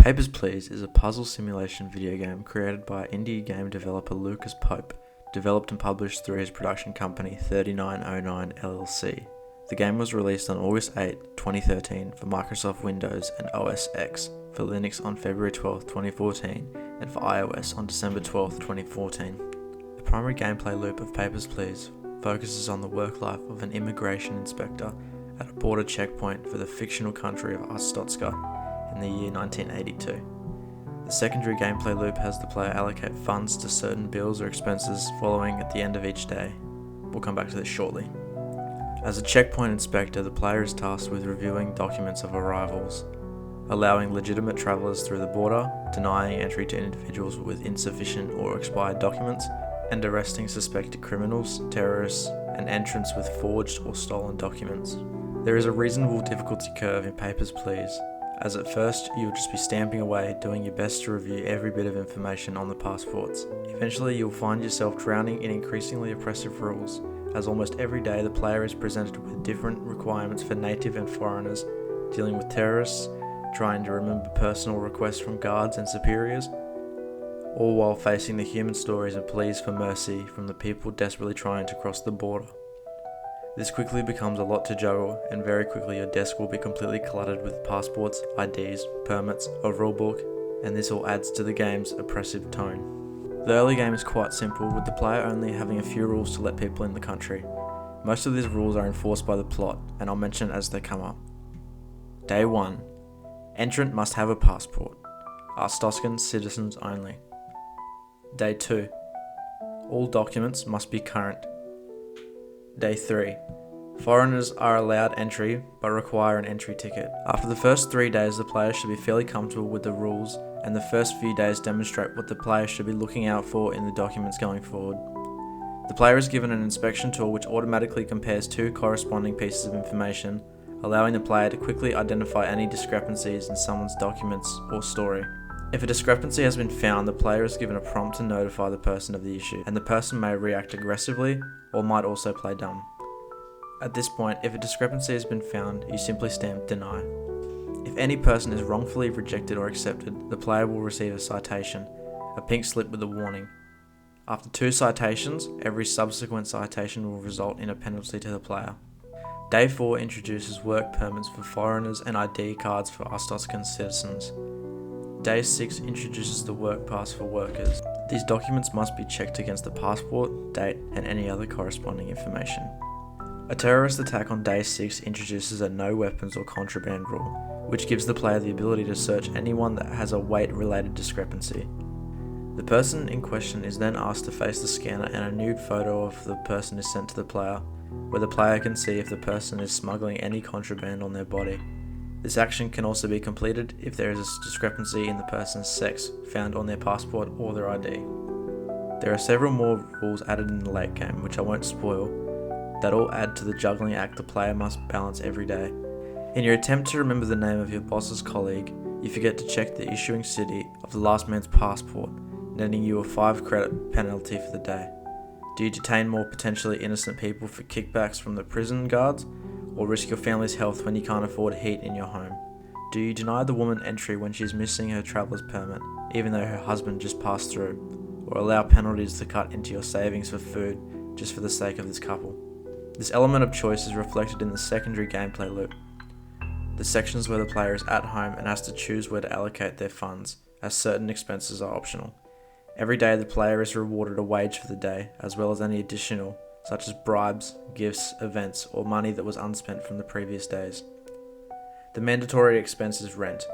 Papers, Please is a puzzle simulation video game created by indie game developer Lucas Pope, developed and published through his production company 3909 LLC. The game was released on August 8, 2013 for Microsoft Windows and OS X, for Linux on February 12, 2014, and for iOS on December 12, 2014. The primary gameplay loop of Papers, Please focuses on the work life of an immigration inspector at a border checkpoint for the fictional country of Arstotzka in the year 1982. The secondary gameplay loop has the player allocate funds to certain bills or expenses following at the end of each day. We'll come back to this shortly. As a checkpoint inspector, the player is tasked with reviewing documents of arrivals, allowing legitimate travellers through the border, denying entry to individuals with insufficient or expired documents, and arresting suspected criminals, terrorists, and entrants with forged or stolen documents. There is a reasonable difficulty curve in Papers, Please, as at first you'll just be stamping away, doing your best to review every bit of information on the passports. Eventually you'll find yourself drowning in increasingly oppressive rules, as almost every day the player is presented with different requirements for native and foreigners, dealing with terrorists, trying to remember personal requests from guards and superiors, all while facing the human stories and pleas for mercy from the people desperately trying to cross the border. This quickly becomes a lot to juggle, and very quickly your desk will be completely cluttered with passports, IDs, permits, a rulebook, and this all adds to the game's oppressive tone. The early game is quite simple, with the player only having a few rules to let people in the country. Most of these rules are enforced by the plot, and I'll mention as they come up. Day 1. Entrant must have a passport. Arstotzkan citizens only. Day 2. All documents must be current. Day 3. Foreigners are allowed entry but require an entry ticket. After the first 3 days, the player should be fairly comfortable with the rules, and the first few days demonstrate what the player should be looking out for in the documents going forward. The player is given an inspection tool which automatically compares two corresponding pieces of information, allowing the player to quickly identify any discrepancies in someone's documents or story. If a discrepancy has been found, the player is given a prompt to notify the person of the issue, and the person may react aggressively or might also play dumb. At this point, if a discrepancy has been found, you simply stamp deny. If any person is wrongfully rejected or accepted, the player will receive a citation, a pink slip with a warning. After 2 citations, every subsequent citation will result in a penalty to the player. Day 4 introduces work permits for foreigners and ID cards for Arstotzkan citizens. Day 6 introduces the work pass for workers. These documents must be checked against the passport, date, and any other corresponding information. A terrorist attack on Day 6 introduces a no weapons or contraband rule, which gives the player the ability to search anyone that has a weight-related discrepancy. The person in question is then asked to face the scanner, and a nude photo of the person is sent to the player, where the player can see if the person is smuggling any contraband on their body. This action can also be completed if there is a discrepancy in the person's sex found on their passport or their ID. There are several more rules added in the late game, which I won't spoil, that all add to the juggling act the player must balance every day. In your attempt to remember the name of your boss's colleague, you forget to check the issuing city of the last man's passport, netting you a 5 credit penalty for the day. Do you detain more potentially innocent people for kickbacks from the prison guards, or risk your family's health when you can't afford heat in your home? Do you deny the woman entry when she's missing her traveller's permit, even though her husband just passed through, or allow penalties to cut into your savings for food just for the sake of this couple? This element of choice is reflected in the secondary gameplay loop, the sections where the player is at home and has to choose where to allocate their funds, as certain expenses are optional. Every day the player is rewarded a wage for the day, as well as any additional, such as bribes, gifts, events, or money that was unspent from the previous days. The mandatory expense is rent.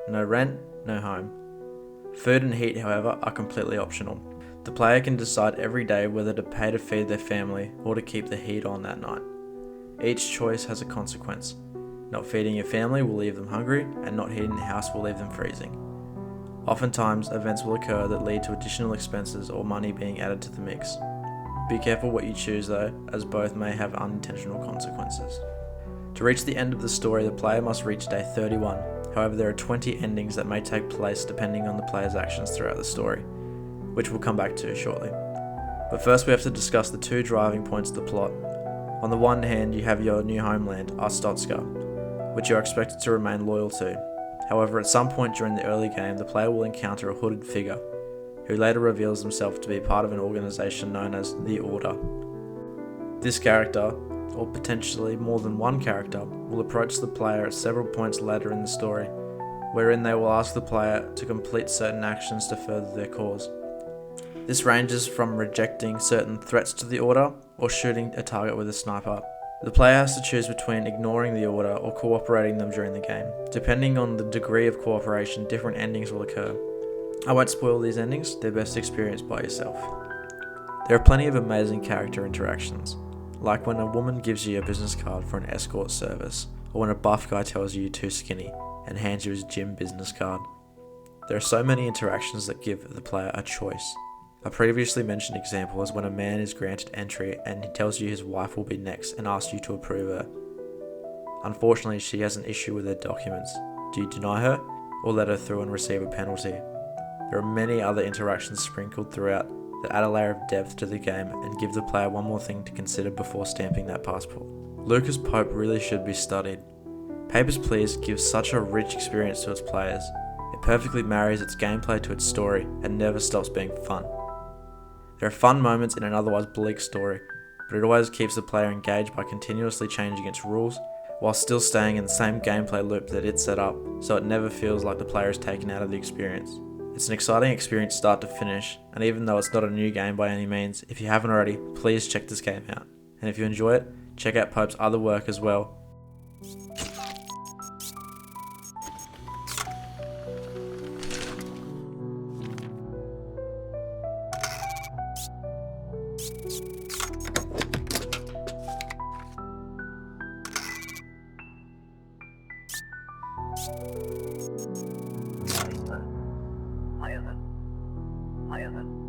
No rent, no home. Food and heat, however, are completely optional. The player can decide every day whether to pay to feed their family or to keep the heat on that night. Each choice has a consequence. Not feeding your family will leave them hungry, and not heating the house will leave them freezing. Oftentimes, events will occur that lead to additional expenses or money being added to the mix. Be careful what you choose though, as both may have unintentional consequences. To reach the end of the story, the player must reach Day 31. However, there are 20 endings that may take place depending on the player's actions throughout the story, which we'll come back to shortly. But first we have to discuss the 2 driving points of the plot. On the one hand, you have your new homeland, Arstotzka, which you are expected to remain loyal to. However, at some point during the early game, the player will encounter a hooded figure, who later reveals himself to be part of an organisation known as the Order. This character, or potentially more than one character, will approach the player at several points later in the story, wherein they will ask the player to complete certain actions to further their cause. This ranges from rejecting certain threats to the Order or shooting a target with a sniper. The player has to choose between ignoring the Order or cooperating them during the game. Depending on the degree of cooperation, different endings will occur. I won't spoil these endings, they're best experienced by yourself. There are plenty of amazing character interactions, like when a woman gives you a business card for an escort service, or when a buff guy tells you you're too skinny and hands you his gym business card. There are so many interactions that give the player a choice. A previously mentioned example is when a man is granted entry and he tells you his wife will be next and asks you to approve her. Unfortunately, she has an issue with her documents. Do you deny her, or let her through and receive a penalty? There are many other interactions sprinkled throughout that add a layer of depth to the game and give the player one more thing to consider before stamping that passport. Lucas Pope really should be studied. Papers, Please gives such a rich experience to its players. It perfectly marries its gameplay to its story and never stops being fun. There are fun moments in an otherwise bleak story, but it always keeps the player engaged by continuously changing its rules while still staying in the same gameplay loop that it set up, so it never feels like the player is taken out of the experience. It's an exciting experience start to finish, and even though it's not a new game by any means, if you haven't already, please check this game out. And if you enjoy it, check out Pope's other work as well. Higher than.